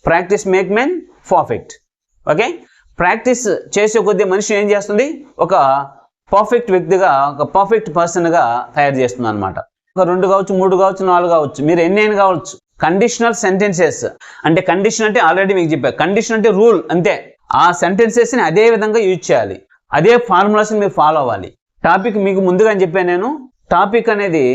Practice make men perfect. Okay, practice చేసే కొద్దీ మనిషి ఏం చేస్తుంది, ఒక పర్ఫెక్ట్ వ్యక్తిగా, ఒక పర్ఫెక్ట్ పర్సన్గా తయారు చేస్తుంది అనమాట. ఒక 2 కావచ్చు, 3 కావచ్చు, 4 కావచ్చు, మీరు ఎన్నైనా కావచ్చు. కండిషనల్ సెంటెన్సెస్ అంటే, కండిషన్ అంటే ఆల్రెడీ మీకు చెప్పా, కండిషన్ అంటే రూల్ అంతే. ఆ సెంటెన్సెస్ని అదే విధంగా యూజ్ చేయాలి, అదే ఫార్ములాస్ని మీరు ఫాలో అవ్వాలి. టాపిక్ మీకు ముందుగా చెప్పాను నేను. టాపిక్ అనేది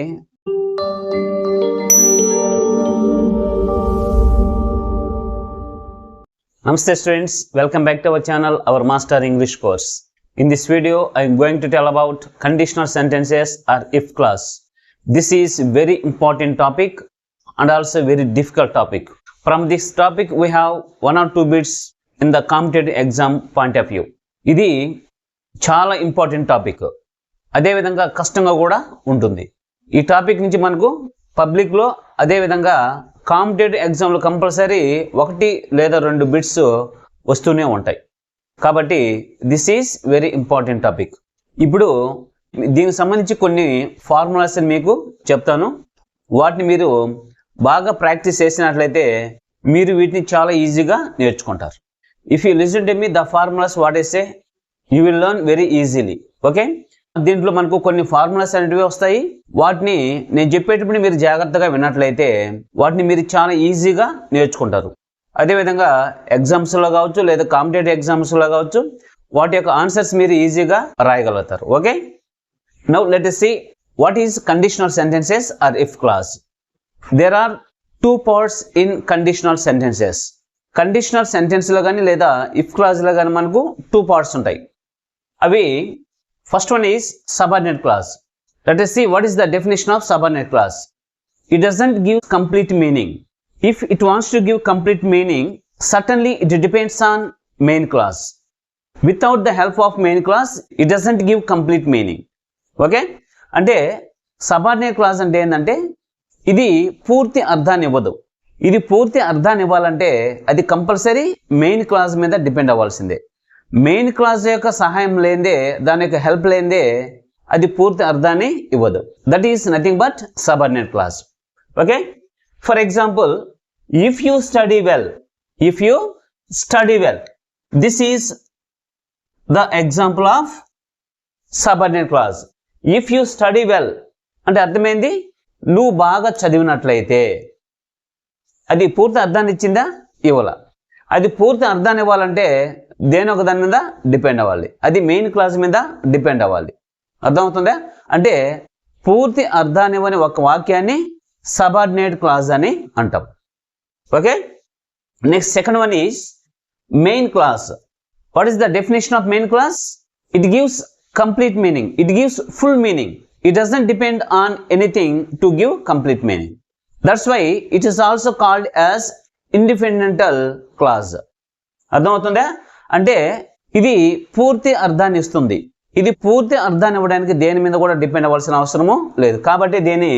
Namaste students, welcome back to our channel, our Master English course. In this video, I am going to tell about conditional sentences or if clause. This is very important topic and also very difficult topic. From this topic, we have 1 or 2 bits in the competitive exam point of view. ఇది చాలా important topic, అదేవిధంగా కష్టంగా కూడా ఉంటుంది. ఈ topic నుంచి మనకు పబ్లిక్లో అదేవిధంగా కాంపిటేటివ్ ఎగ్జామ్లో కంపల్సరీ 1 లేదా 2 బిట్స్ వస్తూనే ఉంటాయి. కాబట్టి this is very important topic. ఇప్పుడు దీనికి సంబంధించి కొన్ని ఫార్ములాస్ మీకు చెప్తాను. వాటిని మీరు బాగా ప్రాక్టీస్ చేసినట్లయితే మీరు వీటిని చాలా ఈజీగా నేర్చుకుంటారు. If you listen to me the formulas what I say, you will learn very easily. Okay, దీంట్లో మనకు కొన్ని ఫార్ములాస్ అనేటివి వస్తాయి. వాటిని నేను చెప్పేటప్పుడు మీరు జాగ్రత్తగా విన్నట్లయితే వాటిని మీరు చాలా ఈజీగా నేర్చుకుంటారు. అదేవిధంగా ఎగ్జామ్స్లో కావచ్చు లేదా కాంపిటేటివ్ ఎగ్జామ్స్లో కావచ్చు వాటి యొక్క ఆన్సర్స్ మీరు ఈజీగా రాయగలుగుతారు. Okay, now let us see what is conditional sentences or if clause. There are 2 parts in conditional sentences. Conditional సెంటెన్స్లో కానీ లేదా ఇఫ్ క్లాజ్లో కానీ మనకు 2 parts ఉంటాయి. అవి first one is subordinate clause. Let us see what is the definition of subordinate clause. It doesn't give complete meaning. If it wants to give complete meaning, certainly it depends on main clause. Without the help of main clause, it doesn't give complete meaning. Okay? అంటే subordinate clause అంటే ఏంటంటే ఇది పూర్తి అర్థాన్ని ఇవ్వదు. ఇది పూర్తి అర్థాన్ని ఇవ్వాలంటే అది కంపల్సరీ మెయిన్ క్లాజ్ మీద డిపెండ్ అవ్వాల్సిందే. మెయిన్ క్లాజ్ యొక్క సహాయం లేదే, దాని యొక్క హెల్ప్ లేదే అది పూర్తి అర్థాన్ని ఇవ్వదు. That is nothing but subordinate clause. Okay, for example, if you study well, if you study well, this is the example of subordinate clause. If you study well అంటే అర్థమైంది, నువ్వు బాగా చదివినట్లయితే. అది పూర్తి అర్థాన్ని ఇచ్చిందా? ఇవ్వాల. అది పూర్తి అర్థాన్ని ఇవ్వాలంటే దేని ఒక దాని మీద డిపెండ్ అవ్వాలి, అది మెయిన్ క్లాజ్ మీద డిపెండ్ అవ్వాలి. అర్థమవుతుందా? అంటే పూర్తి అర్థాన్ని ఇవ్వని ఒక వాక్యాన్ని సబార్డినేట్ క్లాజ్ అని అంటాం. Okay, next second one is main clause. What is the definition of main clause? It gives complete meaning, it gives full meaning. It doesn't depend on anything to give complete meaning. That's why it is also called as independential clause. అర్థమవుతుందా? అంటే ఇది పూర్తి అర్థాన్ని ఇస్తుంది. ఇది పూర్తి అర్థాన్ని ఇవ్వడానికి దేని మీద కూడా డిపెండ్ అవ్వాల్సిన అవసరము లేదు. కాబట్టి దీన్ని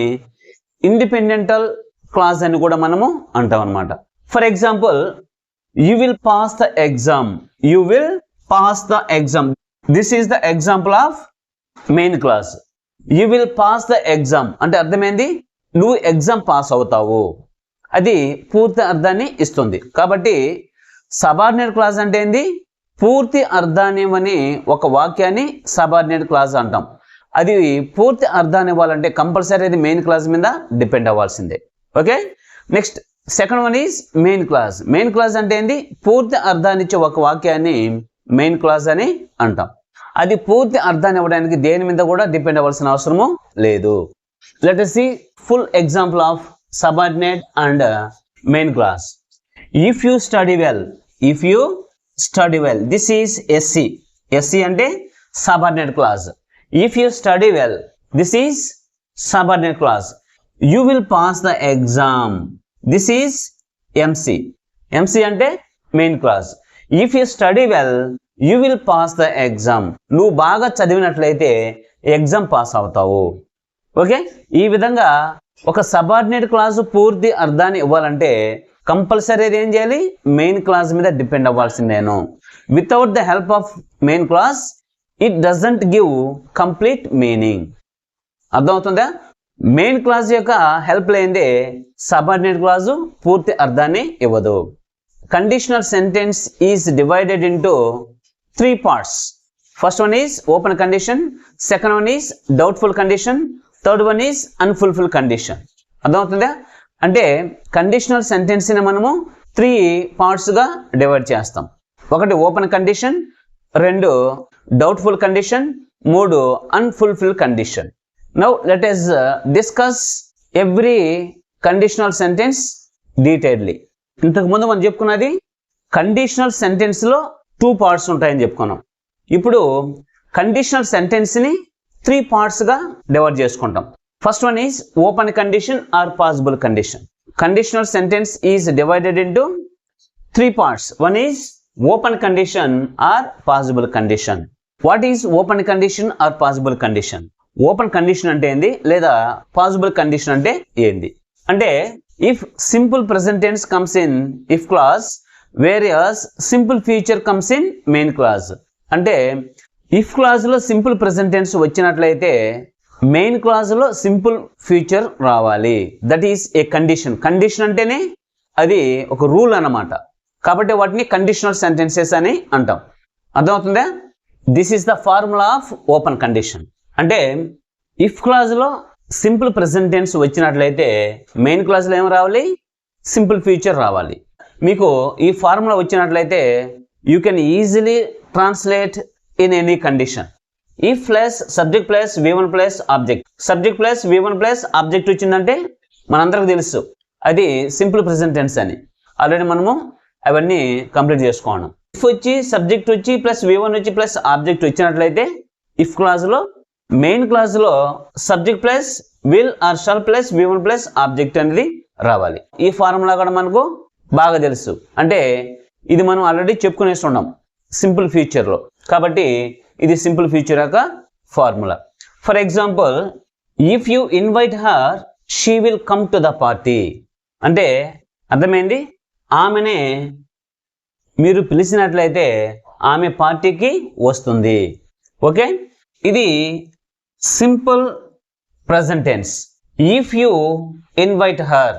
ఇండిపెండెంటల్ క్లాజ్ అని కూడా మనము అంటాం అనమాట. For example, you will pass the exam, you will pass the exam. This is the example of main clause. You will pass the exam అంటే అర్థమైంది, నువ్వు ఎగ్జామ్ పాస్ అవుతావు. అది పూర్తి అర్థాన్ని ఇస్తుంది. కాబట్టి సబార్డినేట్ క్లాజ్ అంటే ఏంది? పూర్తి అర్థాన్ని ఇవ్వని ఒక వాక్యాన్ని సబార్డినేట్ క్లాజ్ అంటాం. అది పూర్తి అర్థాన్ని ఇవ్వాలంటే కంపల్సరీ అది మెయిన్ క్లాజ్ మీద డిపెండ్ అవ్వాల్సిందే. Okay, next second one is main clause. Main clause అంటే ఏంది? పూర్తి అర్థాన్ని ఇచ్చే ఒక వాక్యాన్ని మెయిన్ క్లాజ్ అని అంటాం. అది పూర్తి అర్థాన్ని ఇవ్వడానికి దేని మీద కూడా డిపెండ్ అవ్వాల్సిన అవసరము లేదు. Let us see full example of subordinate and main clause. If you study well, if you study well, this is SC. SC అంటే subordinate clause. If you study well, this is subordinate clause. You will pass the exam. This is MC. MC అంటే main clause. If you study well, you will pass the exam. నువ్వు బాగా చదివినట్లయితే exam pass అవుతావు. Okay, ఈ విధంగా ఒక subordinate clause పూర్తి అర్థాన్ని ఇవ్వాలంటే కంపల్సరీ ఏం చేయాలి? మెయిన్ క్లాజ్ మీద డిపెండ్ అవ్వాల్సిందేను. Without the help of main clause it doesn't give complete meaning. అర్థమవుతుందా? మెయిన్ క్లాజ్ యొక్క హెల్ప్ లేనిదే సబార్డినేట్ క్లాజు పూర్తి అర్థాన్ని ఇవ్వదు. conditional sentence is divided into three parts. First one is open condition, second one is doubtful condition, third one is unfulfilled condition. అర్థమవుతుందా? అంటే conditional sentence ని మనము 3 పార్ట్స్ గా డివైడ్ చేస్తాం. ఒకటి ఓపెన్ కండిషన్, రెండు డౌట్ఫుల్ కండిషన్, మూడు unfulfil condition. Now let us discuss every conditional sentence detailly. ఇంతకు ముందు మనం చెప్పుకున్నది కండిషనల్ సెంటెన్స్ లో 2 పార్ట్స్ ఉంటాయని చెప్పుకున్నాం. ఇప్పుడు కండిషనల్ సెంటెన్స్ ని 3 పార్ట్స్ గా డివైడ్ చేసుకుంటాం. First one is open condition or possible condition. Conditional sentence is divided into 3 parts. One is open condition or possible condition. What is open condition or possible condition? Open condition అంటే ఏంది, లేదా possible condition అంటే ఏంది? అంటే if simple present tense comes in if clause, whereas simple future comes in main clause. అంటే if clause లో simple present tense వచ్చినట్లయితే main clause లో సింపుల్ ఫ్యూచర్ రావాలి. That is a condition. Condition అంటేనే అది ఒక రూల్ అన్నమాట. కాబట్టి వాటిని కండిషనల్ సెంటెన్సెస్ అని అంటాం. అర్థమవుతుందా? This is the formula of open condition. అంటే ఇఫ్ క్లాస్ లో సింపుల్ ప్రెజెంట్ టెన్స్ వచ్చినట్లయితే మెయిన్ క్లాస్ లో ఏం రావాలి? సింపుల్ ఫ్యూచర్ రావాలి. మీకు ఈ ఫార్ములా వచ్చినట్లయితే you can easily translate in any condition. If plus subject plus V1 plus object, subject plus V1 plus object వచ్చిందంటే మనందరికి తెలుసు అది సింపుల్ ప్రెజెంట్ టెన్స్ అని. ఆల్రెడీ మనము అవన్నీ కంప్లీట్ చేసుకోండి. ఇఫ్ వచ్చి సబ్జెక్ట్ వచ్చి ప్లస్ V1 వచ్చి ప్లస్ ఆబ్జెక్ట్ వచ్చినట్లయితే ఇఫ్ క్లాస్ లో మెయిన్ క్లాస్ లో subject plus will or shall plus V1 plus object అనేది రావాలి. ఈ ఫార్ములా కూడా మనకు బాగా తెలుసు. అంటే ఇది మనం ఆల్రెడీ చెప్పుకునేస్తున్నాం సింపుల్ ఫ్యూచర్ లో. కాబట్టి ఇది సింపుల్ ఫ్యూచర్ యొక్క formula. For example, if you invite her she will come to the party. అంటే అర్థమైంది, ఆమెనే మీరు పిలిచినట్లయితే ఆమె పార్టీకి వస్తుంది. ఓకే, ఇది simple present tense. If you invite her,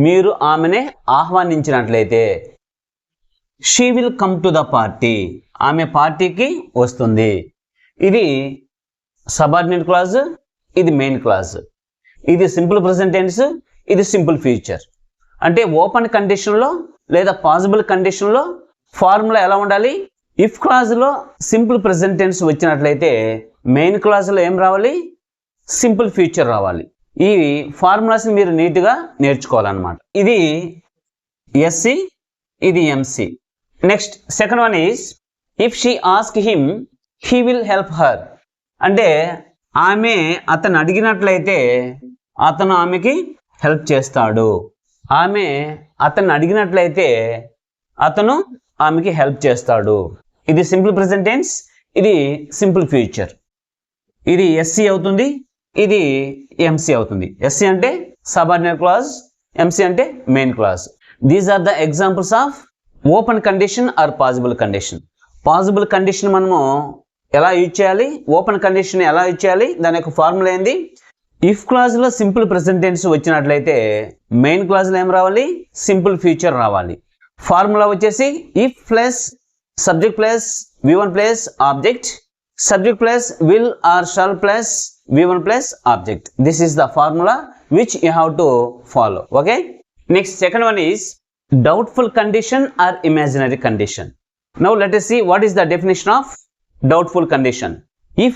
మీరు ఆమెనే ఆహ్వానించినట్లయితే, she will come to the party, ఆమె పార్టీకి వస్తుంది. ఇది సబార్డినేట్ క్లాజ్, ఇది మెయిన్ క్లాజ్. ఇది సింపుల్ ప్రెజెంట్ టెన్స్, ఇది సింపుల్ ఫ్యూచర్. అంటే ఓపెన్ కండిషన్లో లేదా పాసిబుల్ కండిషన్లో ఫార్ములా ఎలా ఉండాలి? ఇఫ్ క్లాజ్లో సింపుల్ ప్రెజెంట్ టెన్స్ వచ్చినట్లయితే మెయిన్ క్లాజ్లో ఏం రావాలి? సింపుల్ ఫ్యూచర్ రావాలి. ఈ ఫార్ములాస్ని మీరు నీట్గా నేర్చుకోవాలన్నమాట. ఇది ఎస్సి, ఇది MC. Next second one is if she ask him he will help her. అంటే ఆమె అతను అడిగినట్లయితే అతను ఆమెకి హెల్ప్ చేస్తాడు. ఆమె అతను అడిగినట్లయితే అతను ఆమెకి హెల్ప్ చేస్తాడు. ఇది సింపుల్ ప్రెజెంట్ టెన్స్, ఇది సింపుల్ ఫ్యూచర్. ఇది ఎస్సి అవుతుంది, ఇది ఎంసి అవుతుంది. ఎస్సి అంటే సబార్డినేట్ క్లాజ్, ఎంసి అంటే main clause. These are the examples of open condition or possible condition. Possible condition మనము ఎలా యూజ్ చేయాలి, ఓపెన్ కండిషన్ ఎలా యూజ్ చేయాలి, దాని యొక్క ఫార్ములా ఏంది? ఇఫ్ క్లాజ్లో సింపుల్ ప్రెజెంట్ టెన్స్ వచ్చినట్లయితే మెయిన్ క్లాజ్లో ఏం రావాలి? సింపుల్ ఫ్యూచర్ రావాలి. ఫార్ములా వచ్చేసి if plus subject plus V1 plus object, subject plus will or shall plus V1 plus object. This is the formula which you have to follow. Okay, next second one is doubtful condition or imaginary condition. Now let us see what is the definition of doubtful condition. If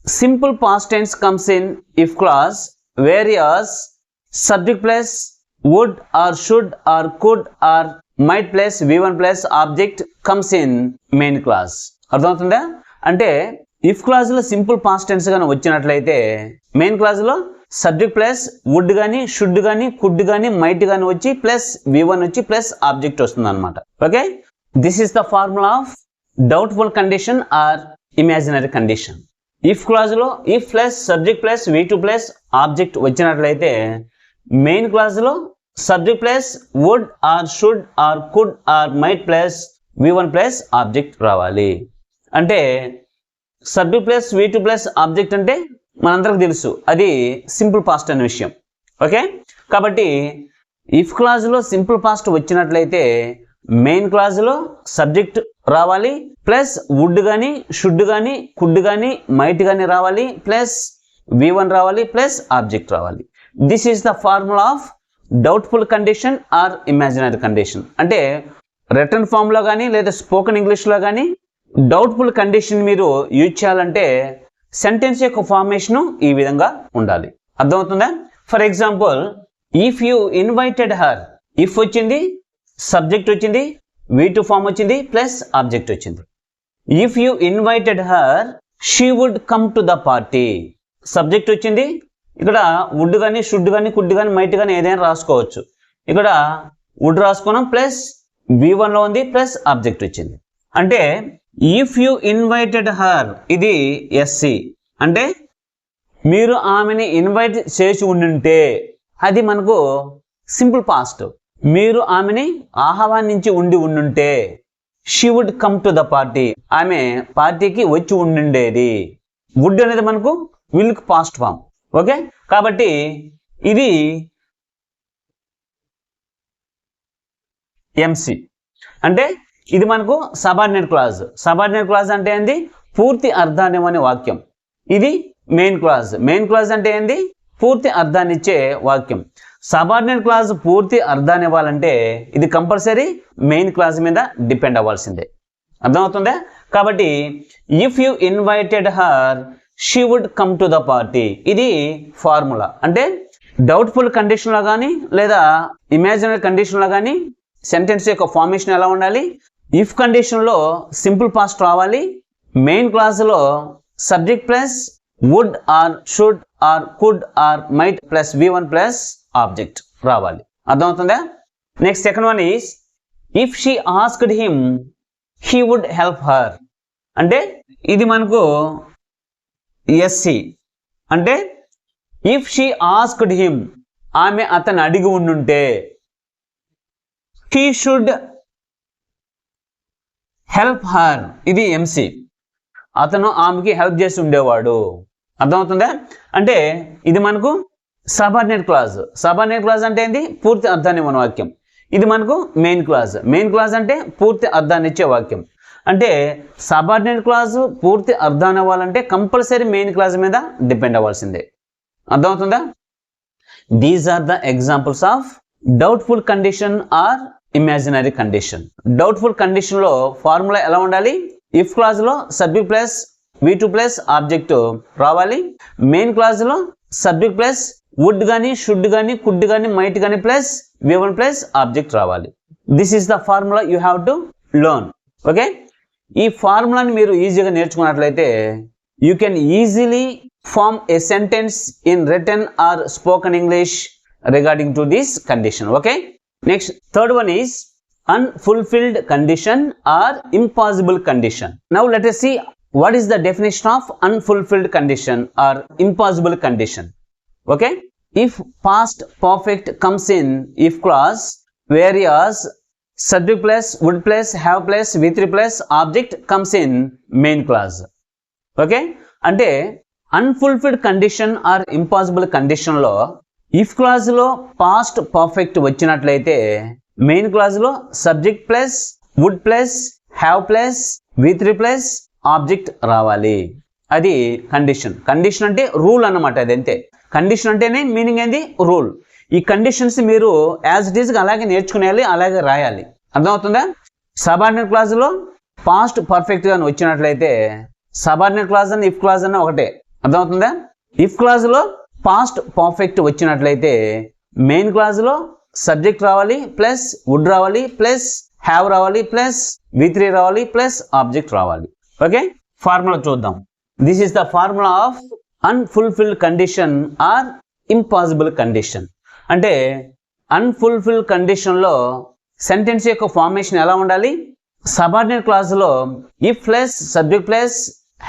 simple past tense comes in if clause, whereas subject plus would or should or could or might plus V1 plus object comes in main clause. అర్థమవుతుందా? అంటే if clause లో simple past tense గాని వచ్చినట్లయితే main clause లో subject plus would గాని, should గాని, could గాని, might గాని వచ్చి ప్లస్ V1 వచ్చి ప్లస్ ఆబ్జెక్ట్ వస్తుంది అనమాట. Okay, this is the formula of doubtful condition or imaginary condition. if clause లో if plus subject plus V2 plus object వచ్చినట్లయితే మెయిన్ క్లాజ్ లో subject plus would or should or could or might plus V1 plus object రావాలి. అంటే subject plus V2 plus object అంటే మనందరికి తెలుసు అది simple past అనే విషయం. ఓకే, కాబట్టి ఇఫ్ క్లాజ్ లో సింపుల్ పాస్ట్ వచ్చినట్లయితే మెయిన్ క్లాజ్లో సబ్జెక్ట్ రావాలి ప్లస్ వుడ్ కానీ షుడ్ కానీ కుడ్ కానీ మైట్ కానీ రావాలి ప్లస్ V1 రావాలి ప్లస్ ఆబ్జెక్ట్ రావాలి. This is the formula of doubtful condition or imaginary condition. అంటే రిటర్న్ ఫామ్లో కానీ లేదా స్పోకెన్ ఇంగ్లీష్లో కానీ డౌట్ఫుల్ కండిషన్ మీరు యూజ్ చేయాలంటే సెంటెన్స్ యొక్క ఫార్మేషన్ ఈ విధంగా ఉండాలి. అర్థమవుతుందా? For example, if you invited her, if వచ్చింది, సబ్జెక్ట్ వచ్చింది, V2 ఫామ్ వచ్చింది ప్లస్ ఆబ్జెక్ట్ వచ్చింది. If you invited her she would come to the party. Subject వచ్చింది, ఇక్కడ వుడ్ కానీ షుడ్ కానీ కుడ్ కానీ మైట్ కానీ ఏదైనా రాసుకోవచ్చు. ఇక్కడ వుడ్ రాసుకున్నాం ప్లస్ V1లో ఉంది ప్లస్ ఆబ్జెక్ట్ వచ్చింది. అంటే ఇఫ్ యూ ఇన్వైటెడ్ హర్, ఇది SC, అంటే మీరు ఆమెని ఇన్వైట్ చేసి ఉండుంటే, అది మనకు సింపుల్ పాస్ట్. మీరు ఆమెని ఆహ్వానించి ఉండుంటే she would come to the party, ఆమె పార్టీకి వచ్చి ఉండుండేది. వుడ్ అనేది మనకు విల్క్ పాస్ట్ ఫామ్. ఓకే, కాబట్టి ఇది MC. అంటే ఇది మనకు సబార్డినేట్ క్లాజ్. సబార్డినేట్ క్లాజ్ అంటే ఏంది? పూర్తి అర్థాన్ని ఇవ్వని వాక్యం. ఇది మెయిన్ క్లాజ్. మెయిన్ క్లాజ్ అంటే ఏంది? పూర్తి అర్థాన్ని ఇచ్చే వాక్యం. సబార్డినేట్ క్లాజ్ పూర్తి అర్థాన్ని ఇవ్వాలంటే ఇది కంపల్సరీ మెయిన్ క్లాజ్ మీద డిపెండ్ అవ్వాల్సిందే. అర్థమవుతుందా? కాబట్టి if you invited her she would come to the party, ఇది ఫార్ములా. అంటే డౌట్ఫుల్ కండిషన్లో కానీ లేదా ఇమాజినరీ కండిషన్లో కానీ సెంటెన్స్ యొక్క ఫార్మేషన్ ఎలా ఉండాలి? ఇఫ్ కండిషన్లో సింపుల్ పాస్ట్ రావాలి, మెయిన్ క్లాజ్లో subject plus would or should or could or might plus V1 plus object రావాలి. అర్థమవుతుందా? Next second one is if she asked him he would help her. అంటే ఇది మనకు SC. అంటే ఇఫ్ షీ ఆస్క్డ్ హిమ్, ఆమె అతను అడిగి ఉండుంటే, హీ షుడ్ హెల్ప్ హర్, ఇది MC. అతను ఆమెకి హెల్ప్ చేసి ఉండేవాడు. అర్థమవుతుందా? అంటే ఇది మనకు సబార్డినేట్ క్లాజ్. సబార్డినేట్ క్లాజ్ అంటే ఏంది? పూర్తి అర్థాన్ని ఇవ్వని వాక్యం. ఇది మనకు మెయిన్ క్లాజ్. మెయిన్ క్లాజ్ అంటే పూర్తి అర్థాన్ని ఇచ్చే వాక్యం. అంటే సబార్డినేట్ క్లాజ్ పూర్తి అర్థాన్ని ఇవ్వాలంటే కంపల్సరీ మెయిన్ క్లాజ్ మీద డిపెండ్ అవ్వాల్సిందే. అర్థమవుతుందా? These are the examples of doubtful condition or imaginary condition. Doubtful కండిషన్లో ఫార్ములా ఎలా ఉండాలి? ఇఫ్ క్లాజ్లో subject plus V2 plus object రావాలి. మెయిన్ క్లాజ్లో సబ్జెక్ట్ ప్లస్ వుడ్ కానీ షుడ్ కానీ కుడ్ కానీ మైట్ కానీ ప్లస్ V1 ప్లస్ ఆబ్జెక్ట్ రావాలి. This is the formula you have to learn. Okay, ఈ ఫార్ములాని మీరు ఈజీగా నేర్చుకున్నట్లయితే you can easily form A sentence in written or spoken English regarding to this condition. Okay, next third one is unfulfilled condition or impossible condition. Now let us see what is the definition of unfulfilled condition or impossible condition. Okay, if past perfect comes in if clause, whereas subject plus would plus have plus V3 plus object comes in main clause. Okay, అంటే unfulfilled condition or impossible condition లో if clause లో past perfect వచ్చినట్లయితే main క్లాజ్లో subject plus would plus have plus V3 plus object రావాలి. అది condition. Condition అంటే rule అన్నమాట. అది అంతే. కండిషన్ అంటేనే మీనింగ్ ఏంది? రూల్. ఈ కండిషన్స్ మీరు యాజ్ ఇట్ ఈస్గా అలాగే నేర్చుకునేయాలి, అలాగే రాయాలి. అర్థమవుతుందా? సబార్డినేట్ క్లాజ్లో పాస్ట్ పర్ఫెక్ట్గా వచ్చినట్లయితే సబార్డినేట్ క్లాజ్ అన్న ఇఫ్ క్లాజ్ అన్న ఒకటే. అర్థమవుతుందా? ఇఫ్ క్లాజ్లో పాస్ట్ పర్ఫెక్ట్ వచ్చినట్లయితే మెయిన్ క్లాజ్లో సబ్జెక్ట్ రావాలి ప్లస్ వుడ్ రావాలి ప్లస్ హ్యావ్ రావాలి ప్లస్ V3 రావాలి ప్లస్ ఆబ్జెక్ట్ రావాలి. ఓకే, ఫార్ములా చూద్దాం. This is the formula of unfulfilled condition or impossible condition. అంటే అన్ఫుల్ఫిల్డ్ కండిషన్లో సెంటెన్స్ యొక్క ఫార్మేషన్ ఎలా ఉండాలి? సబార్డినేట్ క్లాజ్లో if plus subject plus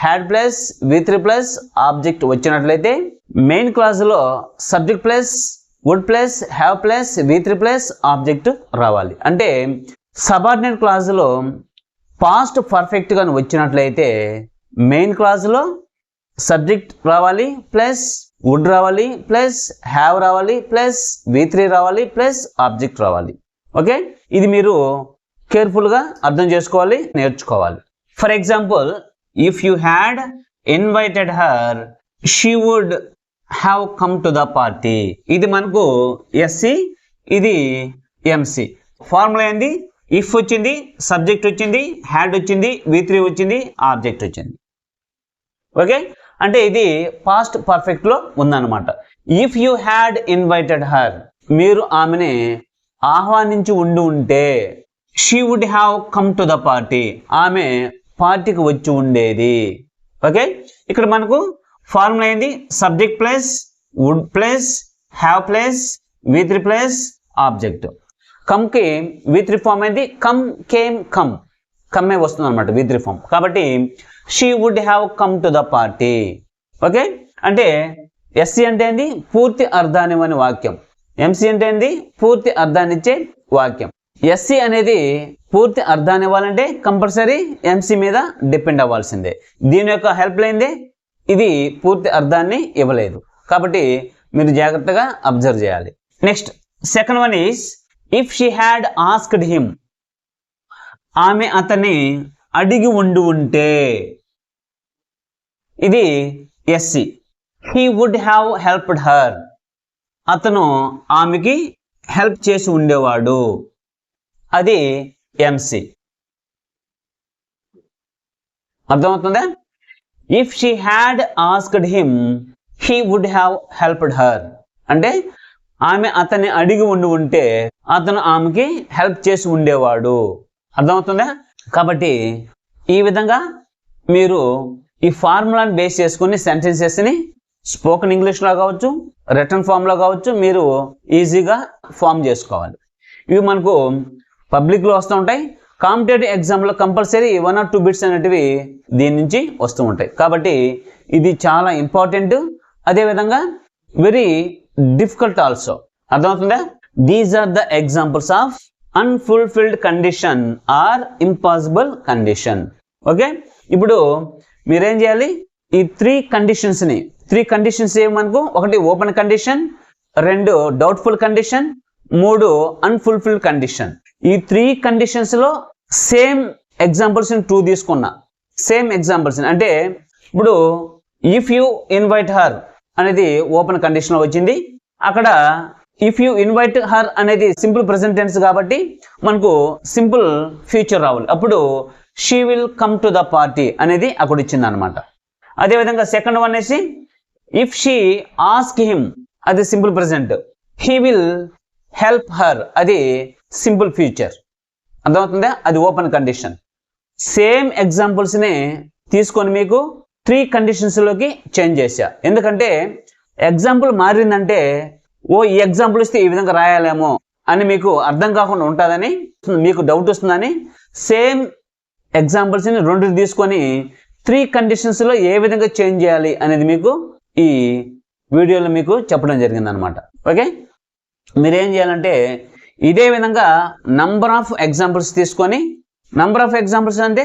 had plus V3 plus object వచ్చినట్లయితే మెయిన్ క్లాజ్లో subject plus would plus have plus V3 plus object రావాలి. అంటే సబార్డినేట్ క్లాజ్లో పాస్ట్ పర్ఫెక్ట్గా వచ్చినట్లయితే మెయిన్ క్లాజ్లో సబ్జెక్ట్ రావాలి ప్లస్ వుడ్ రావాలి ప్లస్ హ్యావ్ రావాలి ప్లస్ V3 రావాలి ప్లస్ ఆబ్జెక్ట్ రావాలి. ఓకే, ఇది మీరు కేర్ఫుల్గా అర్థం చేసుకోవాలి, నేర్చుకోవాలి. For example, if you had invited her she would have come to the party. ఇది మనకు ఎస్సి, ఇది ఎంసి. ఫార్ములా ఏంది? ఇఫ్ వచ్చింది, సబ్జెక్ట్ వచ్చింది, హ్యాడ్ వచ్చింది, V3 వచ్చింది, ఆబ్జెక్ట్ వచ్చింది. ఓకే, అంటే ఇది పాస్ట్ పర్ఫెక్ట్లో ఉందన్నమాట. If you had invited her, మీరు ఆమెని ఆహ్వానించి ఉంటే, she would have come to the party, ఆమె పార్టీకి వచ్చి ఉండేది. ఓకే, ఇక్కడ మనకు ఫార్ములా ఏంది? Subject plus would plus have plus V3 plus object. కమ్కి V3 ఫామ్ ఏంది? కమ్, కేమ్, కమ్మే వస్తుంది అనమాట V3 ఫామ్. కాబట్టి she would have come to the party. Okay, అంటే ఎస్సి అంటే ఏంది? పూర్తి అర్థాన్ని ఇవ్వని వాక్యం. ఎంసి అంటే ఏంది? పూర్తి అర్థాన్ని ఇచ్చే వాక్యం. ఎస్సి అనేది పూర్తి అర్థాన్ని ఇవ్వాలంటే కంపల్సరీ ఎంసి మీద డిపెండ్ అవ్వాల్సిందే. దీని యొక్క హెల్ప్ లేనిదే ఇది పూర్తి అర్థాన్ని ఇవ్వలేదు. కాబట్టి మీరు జాగ్రత్తగా అబ్జర్వ్ చేయాలి. Next second one is if she had asked him, ఆమె అతన్ని అడిగి ఉంటే, ఇది SC. He would have helped her, అతను ఆమెకి హెల్ప్ చేసి ఉండేవాడు, అది ఎంసి. అర్థమవుతుందా? If she had asked him he would have helped her అంటే ఆమె అతన్ని అడిగి ఉంటే అతను ఆమెకి హెల్ప్ చేసి ఉండేవాడు. అర్థమవుతుందా? కాబట్టి ఈ విధంగా మీరు ఈ ఫార్ములాని బేస్ చేసుకుని సెంటెన్సెస్ని స్పోకెన్ ఇంగ్లీష్లో కావచ్చు, రిటర్న్ ఫామ్లో కావచ్చు, మీరు ఈజీగా ఫామ్ చేసుకోవాలి. ఇవి మనకు పబ్లిక్లో వస్తూ ఉంటాయి. కాంపిటేటివ్ ఎగ్జామ్లో కంపల్సరీ 1 or 2 బిట్స్ అనేటివి దీని నుంచి వస్తూ ఉంటాయి. కాబట్టి ఇది చాలా ఇంపార్టెంట్, అదేవిధంగా వెరీ డిఫికల్ట్ ఆల్సో. అర్థమవుతుందా? These are the examples of unfulfilled condition or impossible condition. Okay, ఇప్పుడు మీరేం చేయాలి? ఈ 3 కండిషన్స్ ఏమి మనకు? 1 open condition, 2 doubtful condition, 3 unfulfilled condition. ఈ 3 కండిషన్స్లో సేమ్ ఎగ్జాంపుల్స్ 2 తీసుకున్నా. సేమ్ ఎగ్జాంపుల్స్ అంటే ఇప్పుడు ఇఫ్ యూ ఇన్వైట్ హర్ అనేది ఓపెన్ కండిషన్లో వచ్చింది. అక్కడ ఇఫ్ యూ ఇన్వైట్ హర్ అనేది సింపుల్ ప్రెజెంట్ టెన్స్ కాబట్టి మనకు సింపుల్ ఫ్యూచర్ రావాలి. అప్పుడు she will come to the party అనేది అక్కడ ఇచ్చింది అనమాట. అదేవిధంగా సెకండ్ వన్ వేసి ఇఫ్ షీ ఆస్క్ హిమ్, అది simple present. He will help her, అది సింపుల్ ఫ్యూచర్. అర్థమవుతుందా? అది ఓపెన్ కండిషన్. సేమ్ ఎగ్జాంపుల్స్ని తీసుకొని మీకు 3 కండిషన్స్లోకి చేంజ్ చేశా. ఎందుకంటే ఎగ్జాంపుల్ మారిందంటే ఈ ఎగ్జాంపుల్ ఇస్తే ఈ విధంగా రాయాలేమో అని మీకు అర్థం కాకుండా ఉంటుందని, మీకు డౌట్ వస్తుందని సేమ్ ఎగ్జాంపుల్స్ని 2 తీసుకొని 3 కండిషన్స్లో ఏ విధంగా చేంజ్ చేయాలి అనేది మీకు ఈ వీడియోలో మీకు చెప్పడం జరిగింది అనమాట. ఓకే, మీరేం చేయాలంటే ఇదే విధంగా నంబర్ ఆఫ్ ఎగ్జాంపుల్స్ తీసుకొని, నంబర్ ఆఫ్ ఎగ్జాంపుల్స్ అంటే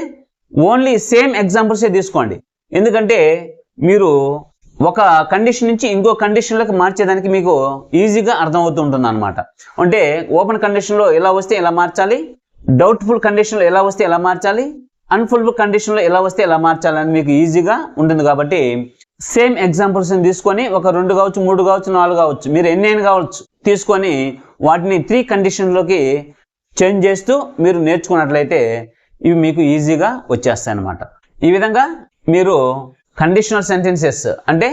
ఓన్లీ సేమ్ ఎగ్జాంపుల్సే తీసుకోండి. ఎందుకంటే మీరు ఒక కండిషన్ నుంచి ఇంకో కండిషన్లోకి మార్చేదానికి మీకు ఈజీగా అర్థమవుతూ ఉంటుంది అనమాట. అంటే ఓపెన్ కండిషన్లో ఎలా వస్తే ఎలా మార్చాలి, డౌట్ఫుల్ కండిషన్లో ఎలా వస్తే ఎలా మార్చాలి, అన్ఫుల్ఫిల్ కండిషన్లో ఎలా వస్తే ఎలా మార్చాలని మీకు ఈజీగా ఉంటుంది. కాబట్టి సేమ్ ఎగ్జాంపుల్స్ని తీసుకొని ఒక 2 కావచ్చు, 3 కావచ్చు, 4 కావచ్చు, మీరు ఎన్నైనా కావచ్చు తీసుకొని వాటిని 3 కండిషన్లోకి చేంజ్ చేస్తూ మీరు నేర్చుకున్నట్లయితే ఇవి మీకు ఈజీగా వచ్చేస్తాయి అన్నమాట. ఈ విధంగా మీరు కండిషనల్ సెంటెన్సెస్ అంటే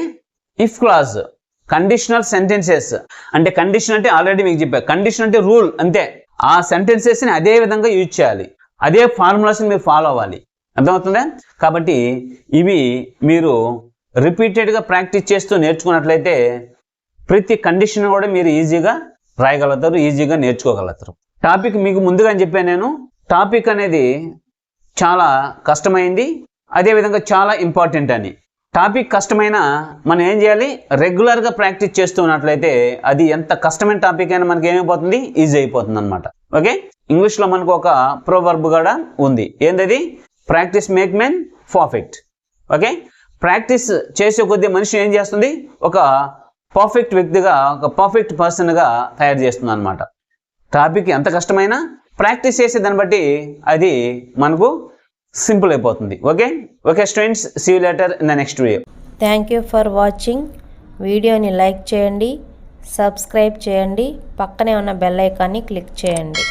ఇఫ్ క్లాజ్, కండిషనల్ సెంటెన్సెస్ అంటే కండిషన్ అంటే ఆల్రెడీ మీకు చెప్పా, కండిషన్ అంటే రూల్ అంతే. ఆ సెంటెన్సెస్ని అదే విధంగా యూజ్ చేయాలి, అదే ఫార్ములాస్ని మీరు ఫాలో అవ్వాలి. అర్థమవుతుందా? కాబట్టి ఇవి మీరు రిపీటెడ్గా ప్రాక్టీస్ చేస్తూ నేర్చుకున్నట్లయితే ప్రతి కండిషన్ కూడా మీరు ఈజీగా రాయగలుగుతారు, ఈజీగా నేర్చుకోగలుగుతారు. టాపిక్ మీకు ముందుగా చెప్పాను నేను, టాపిక్ అనేది చాలా కష్టమైంది, అదేవిధంగా చాలా ఇంపార్టెంట్ అని. టాపిక్ కష్టమైన మనం ఏం చేయాలి? రెగ్యులర్గా ప్రాక్టీస్ చేస్తున్నట్లయితే అది ఎంత కష్టమైన టాపిక్ అయినా మనకి ఏమైపోతుంది? ఈజీ అయిపోతుంది అనమాట. ఓకే, ఇంగ్లీష్లో మనకు ఒక ప్రోవర్బ్ కూడా ఉంది. ఏంటది? Practice make men perfect. Okay, practice చేసే కొద్దీ మనిషి ఏం చేస్తుంది? ఒక పర్ఫెక్ట్ వ్యక్తిగా, ఒక పర్ఫెక్ట్ పర్సన్గా తయారు చేస్తుంది అనమాట. టాపిక్ ఎంత కష్టమైనా ప్రాక్టీస్ చేసే దాన్ని బట్టి అది మనకు సింపుల్ అయిపోతుంది. Okay students, see you later in the next video. Thank you for watching. వీడియోని లైక్ చేయండి, సబ్స్క్రైబ్ చేయండి, పక్కనే ఉన్న బెల్ ఐకాన్ని క్లిక్ చేయండి.